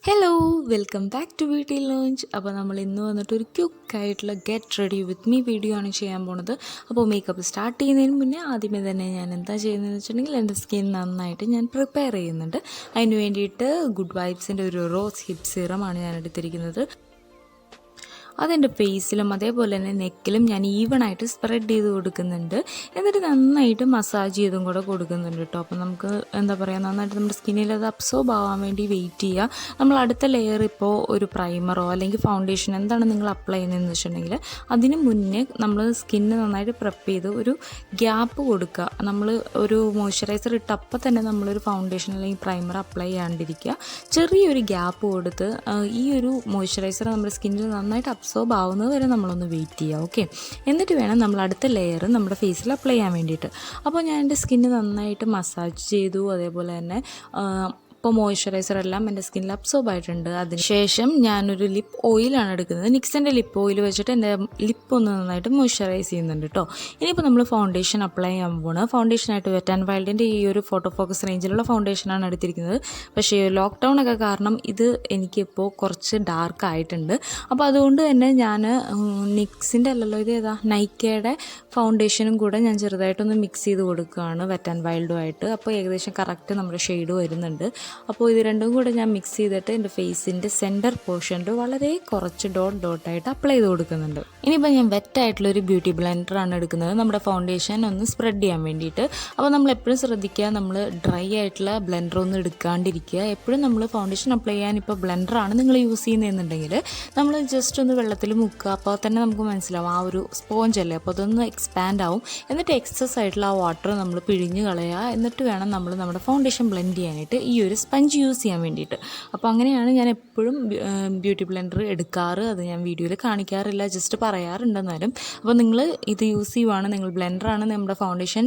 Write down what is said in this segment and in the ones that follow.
Hello welcome back to BeautyLounge. അപ്പോൾ നമ്മൾ ഇന്ന് വന്നിട്ട് ഒരു ക്വിക്കായിട്ടുള്ള get ready with me video ആണ് ചെയ്യാൻ പോണത്. അപ്പോൾ മേക്കപ്പ് സ്റ്റാർട്ട് ചെയ്യുന്നതിന് മുന്നേ ആദ്യമേ തന്നെ ഞാൻ എന്താ ചെയ്യുന്നതെന്ന് വെച്ചിട്ടുണ്ടെങ്കിൽ എൻ്റെ സ്കിൻ നന്നായിട്ട് ഞാൻ പ്രിപ്പയർ ചെയ്യുന്നുണ്ട്. അതിന് വേണ്ടിയിട്ട് ഗുഡ് വൈബ്സിൻ്റെ ഒരു റോസ് ഹിപ്പ് സീറമാണ് ഞാൻ എടുത്തിരിക്കുന്നത്. അതെൻ്റെ ഫേസിലും അതേപോലെ തന്നെ നെക്കിലും ഞാൻ ഈവണായിട്ട് സ്പ്രെഡ് ചെയ്ത് കൊടുക്കുന്നുണ്ട്. എന്നിട്ട് നന്നായിട്ട് മസാജ് ചെയ്തും കൂടെ കൊടുക്കുന്നുണ്ട് കേട്ടോ. അപ്പോൾ നമുക്ക് എന്താ പറയുക, നന്നായിട്ട് നമ്മുടെ സ്കിന്നിൽ അത് അബ്സോർബ് ആവാൻ വേണ്ടി വെയിറ്റ് ചെയ്യുക. നമ്മൾ അടുത്ത ലെയർ ഇപ്പോൾ ഒരു പ്രൈമറോ അല്ലെങ്കിൽ ഫൗണ്ടേഷൻ എന്താണ് നിങ്ങൾ അപ്ലൈ ചെയ്യുന്നതെന്ന് വെച്ചിട്ടുണ്ടെങ്കിൽ അതിന് മുന്നേ നമ്മൾ സ്കിന്ന് നന്നായിട്ട് പ്രെപ്പ് ചെയ്ത് ഒരു ഗ്യാപ്പ് കൊടുക്കുക. നമ്മൾ ഒരു മോയ്സ്ചറൈസർ ഇട്ട് അപ്പം തന്നെ നമ്മളൊരു ഫൗണ്ടേഷൻ അല്ലെങ്കിൽ പ്രൈമർ അപ്ലൈ ചെയ്യാണ്ടിരിക്കുക. ചെറിയൊരു ഗ്യാപ്പ് കൊടുത്ത് ഈ ഒരു മോയ്സ്ചറൈസർ നമ്മുടെ സ്കിന്നിൽ നന്നായിട്ട് അബ്സോർബ് ആവുന്നത് വരെ നമ്മളൊന്ന് വെയിറ്റ് ചെയ്യുക. ഓക്കെ, എന്നിട്ട് വേണം നമ്മൾ അടുത്ത ലെയർ നമ്മുടെ ഫേസിൽ അപ്ലൈ ചെയ്യാൻ വേണ്ടിയിട്ട്. അപ്പോൾ ഞാൻ എൻ്റെ സ്കിന്ന് നന്നായിട്ട് മസാജ് ചെയ്തു. അതേപോലെ തന്നെ ഇപ്പോൾ മോയ്സ്ചറൈസർ എല്ലാം എൻ്റെ സ്കിന്നിൽ അബ്സോർബ് ആയിട്ടുണ്ട്. അതിനുശേഷം ഞാനൊരു ലിപ്പ് ഓയിലാണ് എടുക്കുന്നത്. നിക്സിൻ്റെ ലിപ്പ് ഓയിൽ വെച്ചിട്ട് എൻ്റെ ലിപ്പ് ഒന്ന് നന്നായിട്ട് മോയ്സ്ചറൈസ് ചെയ്യുന്നുണ്ട് കേട്ടോ. ഇനിയിപ്പോൾ നമ്മൾ ഫൗണ്ടേഷൻ അപ്ലൈ ചെയ്യാൻ പോകണം. ഫൗണ്ടേഷനായിട്ട് വെറ്റ് ആൻഡ് വൈൽഡിൻ്റെ ഈ ഒരു ഫോട്ടോ ഫോക്കസ് റേഞ്ചിലുള്ള ഫൗണ്ടേഷനാണ് എടുത്തിരിക്കുന്നത്. പക്ഷേ ലോക്ക്ഡൗൺ ഒക്കെ കാരണം ഇത് എനിക്കിപ്പോൾ കുറച്ച് ഡാർക്ക് ആയിട്ടുണ്ട്. അപ്പോൾ അതുകൊണ്ട് തന്നെ ഞാൻ നിക്സിൻ്റെ അല്ലല്ലോ, ഇത് ഏതാ, നൈക്കയുടെ ഫൗണ്ടേഷനും കൂടെ ഞാൻ ചെറുതായിട്ടൊന്ന് മിക്സ് ചെയ്ത് കൊടുക്കുകയാണ് വെറ്റ് ആൻഡ് വൈൽഡുമായിട്ട്. അപ്പോൾ ഏകദേശം കറക്റ്റ് നമ്മുടെ ഷെയ്ഡ് വരുന്നുണ്ട്. അപ്പോൾ ഇത് രണ്ടും കൂടെ ഞാൻ മിക്സ് ചെയ്തിട്ട് എൻ്റെ ഫേസിൻ്റെ സെൻറ്റർ പോർഷനിൽ വളരെ കുറച്ച് ഡോട്ടായിട്ട് അപ്ലൈ ചെയ്ത് കൊടുക്കുന്നുണ്ട്. ഇനിയിപ്പോൾ ഞാൻ വെറ്റായിട്ടുള്ളൊരു ബ്യൂട്ടി ബ്ലെൻഡറാണ് എടുക്കുന്നത് നമ്മുടെ ഫൗണ്ടേഷൻ ഒന്ന് സ്പ്രെഡ് ചെയ്യാൻ വേണ്ടിയിട്ട്. അപ്പോൾ നമ്മൾ എപ്പോഴും ശ്രദ്ധിക്കുക, നമ്മൾ ഡ്രൈ ആയിട്ടുള്ള ബ്ലെൻഡറൊന്നും എടുക്കാണ്ടിരിക്കുക. എപ്പോഴും നമ്മൾ ഫൗണ്ടേഷൻ അപ്ലൈ ചെയ്യാൻ ഇപ്പോൾ ബ്ലെൻഡറാണ് നിങ്ങൾ യൂസ് ചെയ്യുന്നതെന്നുണ്ടെങ്കിൽ നമ്മൾ ജസ്റ്റ് ഒന്ന് വെള്ളത്തിൽ മുക്കുക. അപ്പോൾ തന്നെ നമുക്ക് മനസ്സിലാവും ആ ഒരു സ്പോഞ്ച് അല്ലേ, അപ്പോൾ അതൊന്ന് എക്സ്പാൻഡ് ആവും. എന്നിട്ട് എക്സസ് ആയിട്ടുള്ള ആ വാട്ടർ നമ്മൾ പിഴിഞ്ഞ് കളയുക. എന്നിട്ട് വേണം നമ്മൾ നമ്മുടെ ഫൗണ്ടേഷൻ ബ്ലെൻഡ് ചെയ്യാനായിട്ട് ഈ ഒരു സ്പഞ്ച് യൂസ് ചെയ്യാൻ വേണ്ടിയിട്ട്. അപ്പോൾ അങ്ങനെയാണ് ഞാൻ എപ്പോഴും ബ്യൂട്ടി ബ്ലെൻഡർ എടുക്കാറ്. അത് ഞാൻ വീഡിയോയിൽ കാണിക്കാറില്ല, ജസ്റ്റ് പറയാറുണ്ടെന്നാലും. അപ്പോൾ നിങ്ങൾ ഇത് യൂസ് ചെയ്യുവാണ്, നിങ്ങൾ ബ്ലെൻഡറാണ് നമ്മുടെ ഫൗണ്ടേഷൻ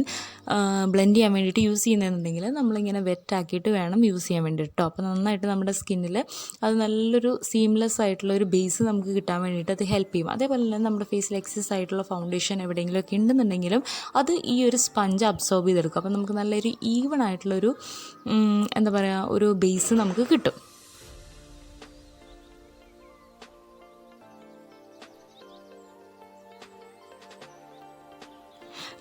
ബ്ലെൻഡ് ചെയ്യാൻ വേണ്ടിയിട്ട് യൂസ് ചെയ്യുന്നതെന്നുണ്ടെങ്കിൽ നമ്മളിങ്ങനെ വെറ്റാക്കിയിട്ട് വേണം യൂസ് ചെയ്യാൻ വേണ്ടിയിട്ട് കേട്ടോ. അപ്പോൾ നന്നായിട്ട് നമ്മുടെ സ്കിന്നിൽ അത് നല്ലൊരു സീംലെസ് ആയിട്ടുള്ള ഒരു ബേസ് നമുക്ക് കിട്ടാൻ വേണ്ടിയിട്ട് അത് ഹെൽപ്പ് ചെയ്യും. അതേപോലെ തന്നെ നമ്മുടെ ഫേസിൽ എക്സസ് ആയിട്ടുള്ള ഫൗണ്ടേഷൻ എവിടെയെങ്കിലുമൊക്കെ ഉണ്ടെന്നുണ്ടെങ്കിലും അത് ഈ ഒരു സ്പഞ്ച് അബ്സോർബ് ചെയ്തെടുക്കും. അപ്പോൾ നമുക്ക് നല്ലൊരു ഈവൺ ആയിട്ടുള്ളൊരു എന്താ പറയുക, ഒരു ബേസ് നമുക്ക് കിട്ടും.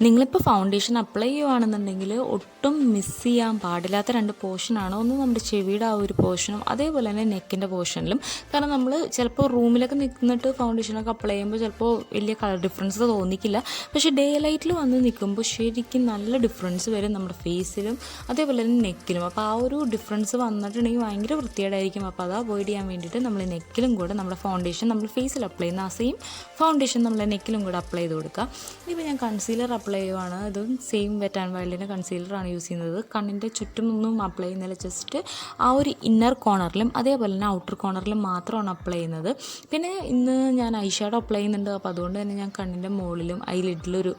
നിങ്ങളിപ്പോൾ ഫൗണ്ടേഷൻ അപ്ലൈ ചെയ്യുകയാണെന്നുണ്ടെങ്കിൽ ഒട്ടും മിസ് ചെയ്യാൻ പാടില്ലാത്ത രണ്ട് പോർഷനാണ്. ഒന്ന് നമ്മുടെ ചെവിയുടെ ആ ഒരു പോർഷനും അതേപോലെ തന്നെ നെക്കിൻ്റെ പോർഷനിലും. കാരണം നമ്മൾ ചിലപ്പോൾ റൂമിലൊക്കെ നിന്നിട്ട് ഫൗണ്ടേഷനൊക്കെ അപ്ലൈ ചെയ്യുമ്പോൾ ചിലപ്പോൾ വലിയ കളർ ഡിഫറൻസ് തോന്നിക്കില്ല. പക്ഷേ ഡേ ലൈറ്റിൽ വന്ന് നിൽക്കുമ്പോൾ ശരിക്കും നല്ല ഡിഫറൻസ് വരും നമ്മുടെ ഫേസിലും അതേപോലെ തന്നെ നെക്കിലും. അപ്പോൾ ആ ഒരു ഡിഫറൻസ് വന്നിട്ടുണ്ടെങ്കിൽ ഭയങ്കര വൃത്തികേടായിരിക്കും. അപ്പോൾ അത് അവോയ്ഡ് ചെയ്യാൻ വേണ്ടിയിട്ട് നമ്മൾ നെക്കിലും കൂടെ നമ്മുടെ ഫൗണ്ടേഷൻ നമ്മൾ ഫേസിൽ അപ്ലൈ ചെയ്യുന്ന ആ സെയിം ഫൗണ്ടേഷൻ നമ്മളെ നെക്കിലും കൂടെ അപ്ലൈ ചെയ്ത് കൊടുക്കുക. ഇപ്പോൾ ഞാൻ കൺസീലർ അപ്ലൈ ചെയ്യുവാണ്. ഇതും സെയിം വെറ്റ് ആൻഡ് വൈൽഡിൻ്റെ കൺസീലറാണ് യൂസ് ചെയ്യുന്നത്. കണ്ണിൻ്റെ ചുറ്റുമൊന്നും അപ്ലൈ ചെയ്യുന്നില്ല, ജസ്റ്റ് ആ ഒരു ഇന്നർ കോർണറിലും അതേപോലെ തന്നെ ഔട്ടർ കോർണറിലും മാത്രമാണ് അപ്ലൈ ചെയ്യുന്നത്. പിന്നെ ഇന്ന് ഞാൻ ഐ ഷാഡോ അപ്ലൈ ചെയ്യുന്നുണ്ട്. അപ്പോൾ അതുകൊണ്ട് തന്നെ ഞാൻ കണ്ണിൻ്റെ മുകളിലും ഐലിഡിലൊരു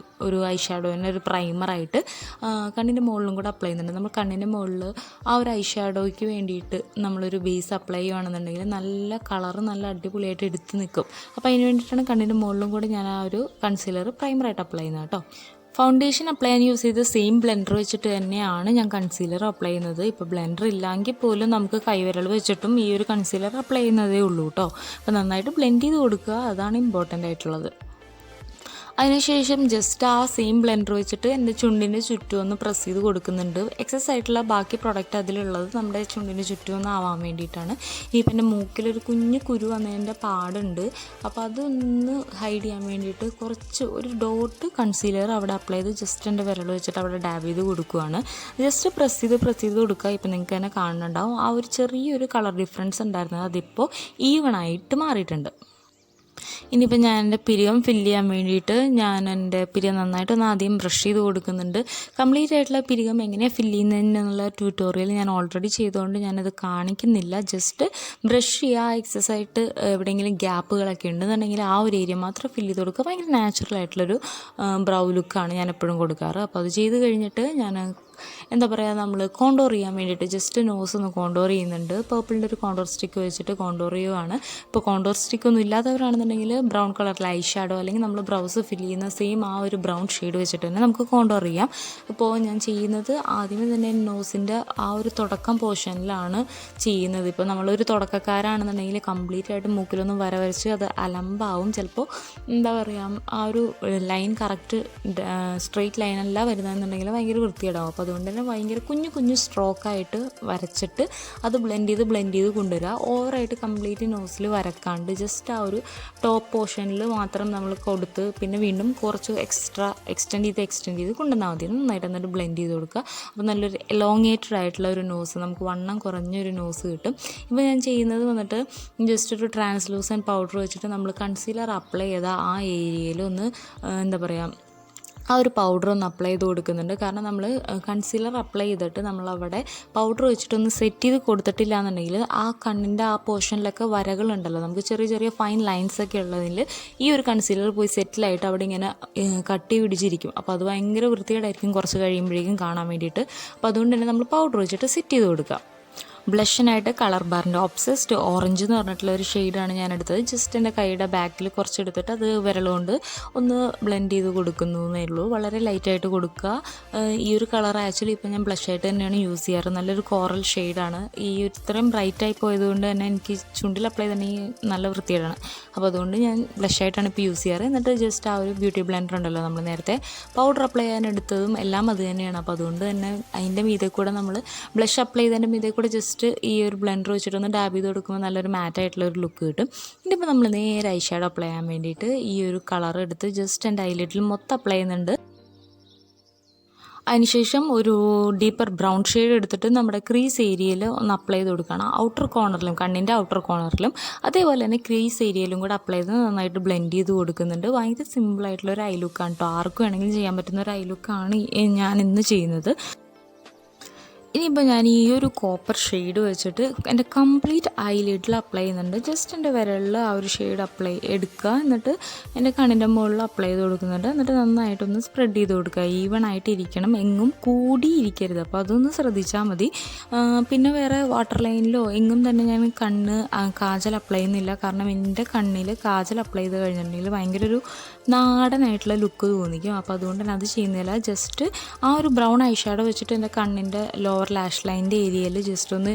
ഐ ഷാഡോനെ ഒരു പ്രൈമറായിട്ട് കണ്ണിൻ്റെ മുകളിലും കൂടെ അപ്ലൈ ചെയ്യുന്നുണ്ട്. നമ്മൾ കണ്ണിൻ്റെ മുകളിൽ ആ ഒരു ഐ ഷാഡോയ്ക്ക് വേണ്ടിയിട്ട് നമ്മളൊരു ബേസ് അപ്ലൈ ചെയ്യുകയാണെന്നുണ്ടെങ്കിൽ നല്ല കളറ് നല്ല അടിപൊളിയായിട്ട് എടുത്ത് നിൽക്കും. അപ്പോൾ അതിന് വേണ്ടിയിട്ടാണ് കണ്ണിൻ്റെ മുകളിലും കൂടെ ഞാൻ ആ ഒരു കൺസീലർ പ്രൈമറായിട്ട് അപ്ലൈ ചെയ്യുന്നത് കേട്ടോ. ഫൗണ്ടേഷൻ അപ്ലൈ ചെയ്യാൻ യൂസ് ചെയ്ത് സെയിം ബ്ലെൻഡർ വെച്ചിട്ട് തന്നെയാണ് ഞാൻ കൺസീലർ അപ്ലൈ ചെയ്യുന്നത്. ഇപ്പോൾ ബ്ലെൻഡർ ഇല്ലെങ്കിൽ പോലും നമുക്ക് കൈവിരൽ വെച്ചിട്ടും ഈ ഒരു കൺസീലർ അപ്ലൈ ചെയ്യുന്നതേ ഉള്ളൂ കേട്ടോ. അപ്പോൾ നന്നായിട്ട് ബ്ലെൻഡ് ചെയ്ത് കൊടുക്കുക, അതാണ് ഇമ്പോർട്ടൻ്റ് ആയിട്ടുള്ളത്. അതിനുശേഷം ജസ്റ്റ് ആ സെയിം ബ്ലെൻഡർ വെച്ചിട്ട് എൻ്റെ ചുണ്ടിൻ്റെ ചുറ്റും ഒന്ന് പ്രസ് ചെയ്ത് കൊടുക്കുന്നുണ്ട്. എക്സസ് ആയിട്ടുള്ള ബാക്കി പ്രൊഡക്റ്റ് അതിലുള്ളത് നമ്മുടെ ചുണ്ടിൻ്റെ ചുറ്റും ഒന്ന് ആവാൻ വേണ്ടിയിട്ടാണ്. ഇനിയിപ്പോൾ എൻ്റെ മൂക്കിലൊരു കുഞ്ഞു കുരു വന്നതിൻ്റെ പാടുണ്ട്. അപ്പോൾ അതൊന്ന് ഹൈഡ് ചെയ്യാൻ വേണ്ടിയിട്ട് കുറച്ച് ഒരു ഡോട്ട് കൺസീലർ അവിടെ അപ്ലൈ ചെയ്ത് ജസ്റ്റ് എൻ്റെ വിരൽ വെച്ചിട്ട് അവിടെ ഡാബ് ചെയ്ത് കൊടുക്കുകയാണ്. ജസ്റ്റ് പ്രസ് ചെയ്ത് കൊടുക്കുക. ഇപ്പോൾ നിങ്ങൾക്ക് തന്നെ കാണുന്നുണ്ടാവും ആ ഒരു ചെറിയൊരു കളർ ഡിഫറൻസ് ഉണ്ടായിരുന്നത് അതിപ്പോൾ ഈവണായിട്ട് മാറിയിട്ടുണ്ട്. ഇനിയിപ്പോൾ ഞാൻ എൻ്റെ പിരികം ഫില്ല് ചെയ്യാൻ വേണ്ടിയിട്ട് ഞാൻ എൻ്റെ പിരികം നന്നായിട്ടൊന്ന് ആദ്യം ബ്രഷ് ചെയ്ത് കൊടുക്കുന്നുണ്ട്. കംപ്ലീറ്റ് ആയിട്ടുള്ള പിരികം എങ്ങനെയാണ് ഫില്ല് ചെയ്യുന്നതിനുള്ള ട്യൂട്ടോറിയൽ ഞാൻ ഓൾറെഡി ചെയ്തുകൊണ്ട് ഞാനത് കാണിക്കുന്നില്ല. ജസ്റ്റ് ബ്രഷ് ചെയ്യുക, എക്സസ് ആയിട്ട് എവിടെയെങ്കിലും ഗ്യാപ്പുകളൊക്കെ ഉണ്ടെന്നുണ്ടെങ്കിൽ ആ ഒരു ഏരിയ മാത്രം ഫില്ല് ചെയ്ത് കൊടുക്കുക. ഭയങ്കര നാച്ചുറൽ ആയിട്ടുള്ളൊരു ബ്രൗ ലുക്കാണ് ഞാൻ എപ്പോഴും കൊടുക്കാറ്. അപ്പോൾ അത് ചെയ്ത് കഴിഞ്ഞിട്ട് ഞാൻ എന്താ പറയുക നമ്മൾ കോണ്ടോർ ചെയ്യാൻ വേണ്ടിയിട്ട് ജസ്റ്റ് നോസ് ഒന്ന് കോണ്ടോർ ചെയ്യുന്നുണ്ട്. പേർപ്പിളിൻ്റെ ഒരു കോണ്ടോർ സ്റ്റിക്ക് വെച്ചിട്ട് കോണ്ടോർ ചെയ്യുവാണ്. ഇപ്പോൾ കോണ്ടോർ സ്റ്റിക്കൊന്നും ഇല്ലാത്തവരാണെന്നുണ്ടെങ്കിൽ ബ്രൗൺ കളറിൽ ഐ ഷാഡോ അല്ലെങ്കിൽ നമ്മൾ ബ്രൗസ് ഫില്ല് ചെയ്യുന്ന സെയിം ആ ഒരു ബ്രൗൺ ഷെയ്ഡ് വെച്ചിട്ട് തന്നെ നമുക്ക് കോണ്ടോർ ചെയ്യാം. ഇപ്പോൾ ഞാൻ ചെയ്യുന്നത് ആദ്യമേ തന്നെ നോസിൻ്റെ ആ ഒരു തുടക്കം പോർഷനിലാണ് ചെയ്യുന്നത്. ഇപ്പോൾ നമ്മളൊരു തുടക്കക്കാരാണെന്നുണ്ടെങ്കിൽ കംപ്ലീറ്റ് ആയിട്ട് മൂക്കിലൊന്നും വരച്ച് അത് അലമ്പാവും. ചിലപ്പോൾ എന്താ പറയുക ആ ഒരു ലൈൻ കറക്റ്റ് സ്ട്രെയിറ്റ് ലൈനല്ല വരുന്നതെന്നുണ്ടെങ്കിൽ ഭയങ്കര വൃത്തികേടാവും. അപ്പോൾ അതുകൊണ്ട് തന്നെ ഭയങ്കര കുഞ്ഞു കുഞ്ഞു സ്ട്രോക്കായിട്ട് വരച്ചിട്ട് അത് ബ്ലെൻഡ് ചെയ്ത് കൊണ്ടുവരിക. ഓവറായിട്ട് കംപ്ലീറ്റ് നോസിൽ വരക്കാണ്ട് ജസ്റ്റ് ആ ഒരു ടോപ്പ് പോർഷനിൽ മാത്രം നമ്മൾ കൊടുത്ത് പിന്നെ വീണ്ടും കുറച്ച് എക്സ്റ്റെൻഡ് ചെയ്ത് കൊണ്ടുവന്നാൽ മതി. നന്നായിട്ട് എന്നിട്ട് ബ്ലെൻഡ് ചെയ്ത് കൊടുക്കുക. അപ്പോൾ നല്ലൊരു എലോങ്ങേറ്റഡ് ആയിട്ടുള്ള ഒരു നോസ്, നമുക്ക് വണ്ണം കുറഞ്ഞൊരു നോസ് കിട്ടും. ഇപ്പോൾ ഞാൻ ചെയ്യുന്നത് വന്നിട്ട് ജസ്റ്റ് ഒരു ട്രാൻസ്ലൂസൻറ്റ് പൗഡർ വെച്ചിട്ട് നമ്മൾ കൺസീലർ അപ്ലൈ ചെയ്ത ആ ഏരിയയിൽ ഒന്ന് എന്താ പറയുക ആ ഒരു പൗഡർ ഒന്ന് അപ്ലൈ ചെയ്ത് കൊടുക്കുന്നുണ്ട്. കാരണം നമ്മൾ കൺസീലർ അപ്ലൈ ചെയ്തിട്ട് നമ്മളവിടെ പൗഡർ വെച്ചിട്ടൊന്ന് സെറ്റ് ചെയ്ത് കൊടുത്തിട്ടില്ല എന്നുണ്ടെങ്കിൽ ആ കണ്ണിൻ്റെ ആ പോർഷനിലൊക്കെ വരകളുണ്ടല്ലോ, നമുക്ക് ചെറിയ ചെറിയ ഫൈൻ ലൈൻസൊക്കെ ഉള്ളതിൽ ഈ ഒരു കൺസീലർ പോയി സെറ്റിലായിട്ട് അവിടെ ഇങ്ങനെ കട്ടി പിടിച്ചിരിക്കും. അപ്പോൾ അത് ഭയങ്കര വൃത്തികേടായിരിക്കും കുറച്ച് കഴിയുമ്പോഴേക്കും കാണാൻ വേണ്ടിയിട്ട്. അപ്പോൾ അതുകൊണ്ട് തന്നെ നമ്മൾ പൗഡർ വെച്ചിട്ട് സെറ്റ് ചെയ്ത് കൊടുക്കുക. ബ്ലഷിനായിട്ട് കളർ ബാറിൻ്റെ ഒബ്സസ്ഡ് ഓറഞ്ച് എന്ന് പറഞ്ഞിട്ടുള്ള ഒരു ഷെയ്ഡാണ് ഞാൻ എടുത്തത്. ജസ്റ്റ് എൻ്റെ കൈയുടെ ബാക്കിൽ കുറച്ച് എടുത്തിട്ട് അത് വിരലുകൊണ്ട് ഒന്ന് ബ്ലെൻഡ് ചെയ്ത് കൊടുക്കുന്നു എന്നേ ഉള്ളൂ. വളരെ ലൈറ്റായിട്ട് കൊടുക്കുക. ഈ ഒരു കളർ ആക്ച്വലി ഇപ്പോൾ ഞാൻ ബ്ലഷായിട്ട് തന്നെയാണ് യൂസ് ചെയ്യാറ്. നല്ലൊരു കോറൽ ഷെയ്ഡാണ്. ഈ ഇത്രയും ബ്രൈറ്റായി പോയതുകൊണ്ട് തന്നെ എനിക്ക് ചുണ്ടിൽ അപ്ലൈ തന്നെ നല്ല വൃത്തികേടാണ്. അപ്പോൾ അതുകൊണ്ട് ഞാൻ ബ്ലഷായിട്ടാണ് ഇപ്പോൾ യൂസ് ചെയ്യാറ്. എന്നിട്ട് ജസ്റ്റ് ആ ഒരു ബ്യൂട്ടി ബ്ലെൻഡർ ഉണ്ടല്ലോ നമ്മൾ നേരത്തെ പൗഡർ അപ്ലൈ ചെയ്യാൻ എടുത്തതും എല്ലാം അത് തന്നെയാണ്. അപ്പോൾ അതുകൊണ്ട് തന്നെ അതിൻ്റെ മീതെ കൂടെ നമ്മൾ ബ്ലഷ് അപ്ലൈ ചെയ്തതിൻ്റെ മീതെ കൂടെ ജസ്റ്റ് ഈ ഒരു ബ്ലെൻഡർ വെച്ചിട്ടൊന്ന് ഡാബ് ചെയ്ത് കൊടുക്കുമ്പോൾ നല്ലൊരു മാറ്റായിട്ടുള്ളൊരു ലുക്ക് കിട്ടും. ഇനിയിപ്പോൾ നമ്മൾ നേരെ ഐ ഷാഡോ അപ്ലൈ ചെയ്യാൻ വേണ്ടിയിട്ട് ഈ ഒരു കളർ എടുത്ത് ജസ്റ്റ് എൻ്റെ ഐലിഡിൽ മൊത്തം അപ്ലൈ ചെയ്യുന്നുണ്ട്. അതിനുശേഷം ഒരു ഡീപ്പർ ബ്രൗൺ ഷെയ്ഡ് എടുത്തിട്ട് നമ്മുടെ ക്രീസ് ഏരിയയിൽ ഒന്ന് അപ്ലൈ ചെയ്ത് കൊടുക്കണം. ഔട്ടർ കോർണറിലും കണ്ണിൻ്റെ ഔട്ടർ കോർണറിലും അതേപോലെ തന്നെ ക്രീസ് ഏരിയയിലും കൂടെ അപ്ലൈ ചെയ്ത് നന്നായിട്ട് ബ്ലെൻഡ് ചെയ്ത് കൊടുക്കുന്നുണ്ട്. ഭയങ്കര സിമ്പിളായിട്ടുള്ളൊരു ഐ ലുക്കാണ് കേട്ടോ. ആർക്കും വേണമെങ്കിലും ചെയ്യാൻ പറ്റുന്ന ഒരു ഐ ലുക്കാണ് ഞാൻ ഇന്ന് ചെയ്യുന്നത്. ഇനിയിപ്പോൾ ഞാൻ ഈ ഒരു കോപ്പർ ഷെയ്ഡ് വെച്ചിട്ട് എൻ്റെ കംപ്ലീറ്റ് ഐലിഡിൽ അപ്ലൈ ചെയ്യുന്നുണ്ട്. ജസ്റ്റ് എൻ്റെ വിരലിൽ ആ ഒരു ഷെയ്ഡ് എടുക്കുക. എന്നിട്ട് എൻ്റെ കണ്ണിൻ്റെ മുകളിൽ അപ്ലൈ ചെയ്ത് കൊടുക്കുന്നുണ്ട്. എന്നിട്ട് നന്നായിട്ടൊന്ന് സ്പ്രെഡ് ചെയ്ത് കൊടുക്കുക. ഈവൺ ആയിട്ട് ഇരിക്കണം, എങ്ങും കൂടിയിരിക്കരുത്. അപ്പോൾ അതൊന്ന് ശ്രദ്ധിച്ചാൽ മതി. പിന്നെ വേറെ വാട്ടർ ലൈനിലോ എങ്ങും തന്നെ ഞാൻ കാജൽ അപ്ലൈ ചെയ്യുന്നില്ല. കാരണം എൻ്റെ കണ്ണിൽ കാജൽ അപ്ലൈ ചെയ്ത് കഴിഞ്ഞിട്ടുണ്ടെങ്കിൽ ഭയങ്കര ഒരു നാടനായിട്ടുള്ള ലുക്ക് തോന്നിക്കും. അപ്പോൾ അതുകൊണ്ട് തന്നെ അത് ചെയ്യുന്നില്ല. ജസ്റ്റ് ആ ഒരു ബ്രൗൺ ഐ ഷാഡോ വെച്ചിട്ട് എൻ്റെ കണ്ണിൻ്റെ ലോവർ ലാഷ് ലൈൻ്റെ ഏരിയയിൽ ജസ്റ്റ് ഒന്ന്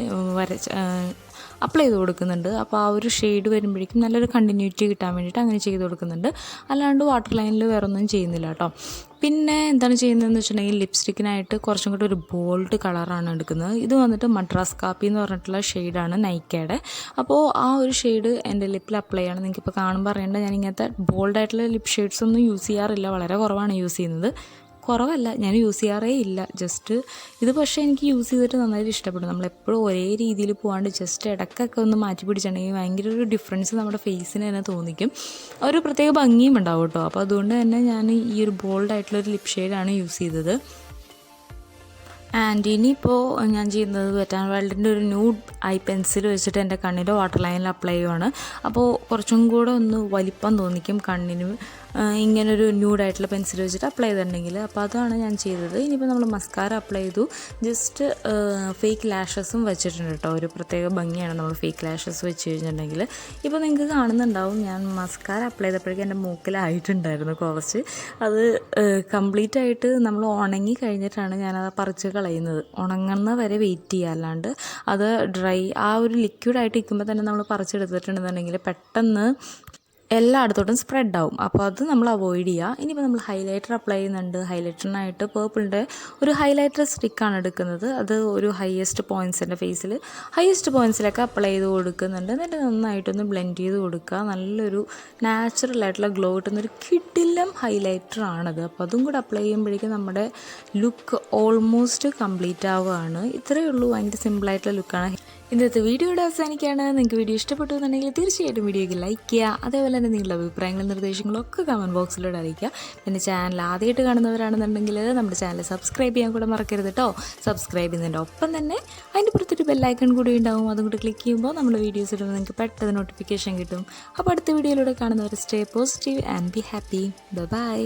അപ്ലൈ ചെയ്ത് കൊടുക്കുന്നുണ്ട്. അപ്പോൾ ആ ഒരു ഷെയ്ഡ് വരുമ്പോഴേക്കും നല്ലൊരു കണ്ടിന്യൂറ്റി കിട്ടാൻ വേണ്ടിയിട്ട് അങ്ങനെ ചെയ്ത് കൊടുക്കുന്നുണ്ട്. അല്ലാണ്ട് വാട്ടർ ലൈനിൽ വേറെ ഒന്നും ചെയ്യുന്നില്ല കേട്ടോ. പിന്നെ എന്താണ് ചെയ്യുന്നതെന്ന് വെച്ചിട്ടുണ്ടെങ്കിൽ ലിപ്സ്റ്റിക്കിനായിട്ട് കുറച്ചും കൂടി ഒരു ബോൾഡ് കളറാണ് എടുക്കുന്നത്. ഇത് വന്നിട്ട് മദ്രാസ് കാപ്പി എന്ന് പറഞ്ഞിട്ടുള്ള ഷെയ്ഡാണ് നൈക്കയുടെ. അപ്പോൾ ആ ഒരു ഷെയ്ഡ് എൻ്റെ ലിപ്പിൽ അപ്ലൈ ചെയ്യണം. നിങ്ങൾക്കിപ്പോൾ കാണുമ്പോൾ അറിയേണ്ട, ഞാൻ ഇങ്ങനത്തെ ബോൾഡായിട്ടുള്ള ലിപ് ഷെയ്ഡ്സ് ഒന്നും യൂസ് ചെയ്യാറില്ല. വളരെ കുറവാണ് യൂസ് ചെയ്യുന്നത്. കുറവല്ല, ഞാൻ യൂസ് ചെയ്യാറേ ഇല്ല. ജസ്റ്റ് ഇത് പക്ഷേ എനിക്ക് യൂസ് ചെയ്തിട്ട് നന്നായിട്ട് ഇഷ്ടപ്പെടും. നമ്മളെപ്പോഴും ഒരേ രീതിയിൽ പോകാണ്ട് ജസ്റ്റ് ഇടയ്ക്കൊക്കെ ഒന്ന് മാറ്റി പിടിച്ചിട്ടുണ്ടെങ്കിൽ ഭയങ്കര ഒരു ഡിഫറൻസ് നമ്മുടെ ഫേസിന് തന്നെ തോന്നിക്കും. ഒരു പ്രത്യേക ഭംഗിയും ഉണ്ടാവും കേട്ടോ. അപ്പോൾ അതുകൊണ്ട് തന്നെ ഞാൻ ഈ ഒരു ബോൾഡായിട്ടുള്ളൊരു ലിപ് ഷെയ്ഡാണ് യൂസ് ചെയ്തത്. ആൻഡ് ഇനിയിപ്പോൾ ഞാൻ ചെയ്യുന്നത് BeautyLoungeൻ്റെ ഒരു ന്യൂഡ് ഐ പെൻസിൽ വെച്ചിട്ട് എൻ്റെ കണ്ണിൻ്റെ വാട്ടർ ലൈനിൽ അപ്ലൈ ചെയ്യുവാണ്. അപ്പോൾ കുറച്ചും കൂടെ ഒന്ന് വലിപ്പം തോന്നിക്കും കണ്ണിന് ഇങ്ങനൊരു ന്യൂഡായിട്ടുള്ള പെൻസിൽ വെച്ചിട്ട് അപ്ലൈ ചെയ്തിട്ടുണ്ടെങ്കിൽ. അപ്പോൾ അതാണ് ഞാൻ ചെയ്തത്. ഇനിയിപ്പോൾ നമ്മൾ മസ്കാര അപ്ലൈ ചെയ്തു. ജസ്റ്റ് ഫേക്ക് ലാഷസും വെച്ചിട്ടുണ്ട് കേട്ടോ. ഒരു പ്രത്യേക ഭംഗിയാണ് നമ്മൾ ഫേക്ക് ലാഷസ് വെച്ച് കഴിഞ്ഞിട്ടുണ്ടെങ്കിൽ. ഇപ്പോൾ നിങ്ങൾക്ക് കാണുന്നുണ്ടാവും, ഞാൻ മസ്കാര അപ്ലൈ ചെയ്തപ്പോഴേക്കും എൻ്റെ മൂക്കിലായിട്ടുണ്ടായിരുന്നു കുറച്ച്. അത് കംപ്ലീറ്റ് ആയിട്ട് നമ്മൾ ഉണങ്ങി കഴിഞ്ഞിട്ടാണ് ഞാനത് പറിച്ച് കളയുന്നത്. ഉണങ്ങുന്ന വരെ വെയിറ്റ് ചെയ്യുക. അല്ലാണ്ട് അത് ഡ്രൈ ആ ഒരു ലിക്വിഡായിട്ട് ഇരിക്കുമ്പോൾ തന്നെ നമ്മൾ പറിച്ചെടുത്തിട്ടുണ്ടെന്നുണ്ടെങ്കിൽ പെട്ടെന്ന് എല്ലായിടത്തോട്ടും സ്പ്രെഡാവും. അപ്പോൾ അത് നമ്മൾ അവോയ്ഡ് ചെയ്യുക. ഇനിയിപ്പോൾ നമ്മൾ ഹൈലൈറ്റർ അപ്ലൈ ചെയ്യുന്നുണ്ട്. ഹൈലൈറ്ററിനായിട്ട് പേർപ്പിളിൻ്റെ ഒരു ഹൈലൈറ്റർ സ്റ്റിക്കാണ് എടുക്കുന്നത്. അത് ഒരു ഹയസ്റ്റ് പോയിൻറ്റ്സ് എൻ്റെ ഫേസിൽ ഹയസ്റ്റ് പോയിൻറ്റ്സിലൊക്കെ അപ്ലൈ ചെയ്ത് കൊടുക്കുന്നുണ്ട്. എന്നിട്ട് നന്നായിട്ടൊന്ന് ബ്ലെൻഡ് ചെയ്ത് കൊടുക്കുക. നല്ലൊരു നാച്ചുറലായിട്ടുള്ള ഗ്ലോ കിട്ടുന്നൊരു കിടിലം ഹൈലൈറ്ററാണത്. അപ്പോൾ അതും കൂടെ അപ്ലൈ ചെയ്യുമ്പോഴേക്കും നമ്മുടെ ലുക്ക് ഓൾമോസ്റ്റ് കംപ്ലീറ്റ് ആവുകയാണ്. ഇത്രയേ ഉള്ളൂ. ഭയങ്കര സിമ്പിളായിട്ടുള്ള ലുക്കാണ്. ഇന്നത്തെ വീഡിയോയുടെ അവസാനിക്കുകയാണ്. നിങ്ങൾക്ക് വീഡിയോ ഇഷ്ടപ്പെട്ടു എന്നുണ്ടെങ്കിൽ തീർച്ചയായിട്ടും വീഡിയോയ്ക്ക് ലൈക്ക് ചെയ്യുക. അതേപോലെ തന്നെ നിങ്ങളുടെ അഭിപ്രായങ്ങളും നിർദ്ദേശങ്ങളും ഒക്കെ കമൻറ്റ് ബോക്സിലൂടെ അറിയിക്കുക. പിന്നെ ചാനൽ ആദ്യമായിട്ട് കാണുന്നവരാണെന്നുണ്ടെങ്കിൽ നമ്മുടെ ചാനൽ സബ്സ്ക്രൈബ് ചെയ്യാൻ കൂടെ മറക്കരുത് കേട്ടോ. സബ്സ്ക്രൈബ് ചെയ്യുന്നതിൻ്റെ ഒപ്പം തന്നെ അതിൻ്റെ പുറത്തൊരു ബെല്ലൈക്കൺ കൂടി ഉണ്ടാവും. അതും കൂടി ക്ലിക്ക് ചെയ്യുമ്പോൾ നമ്മുടെ വീഡിയോസ് ഇടുമ്പോൾ നിങ്ങൾക്ക് പെട്ടെന്ന് നോട്ടിഫിക്കേഷൻ കിട്ടും. അപ്പോൾ അടുത്ത വീഡിയോയിലൂടെ കാണുന്നവർ stay positive and be happy. By.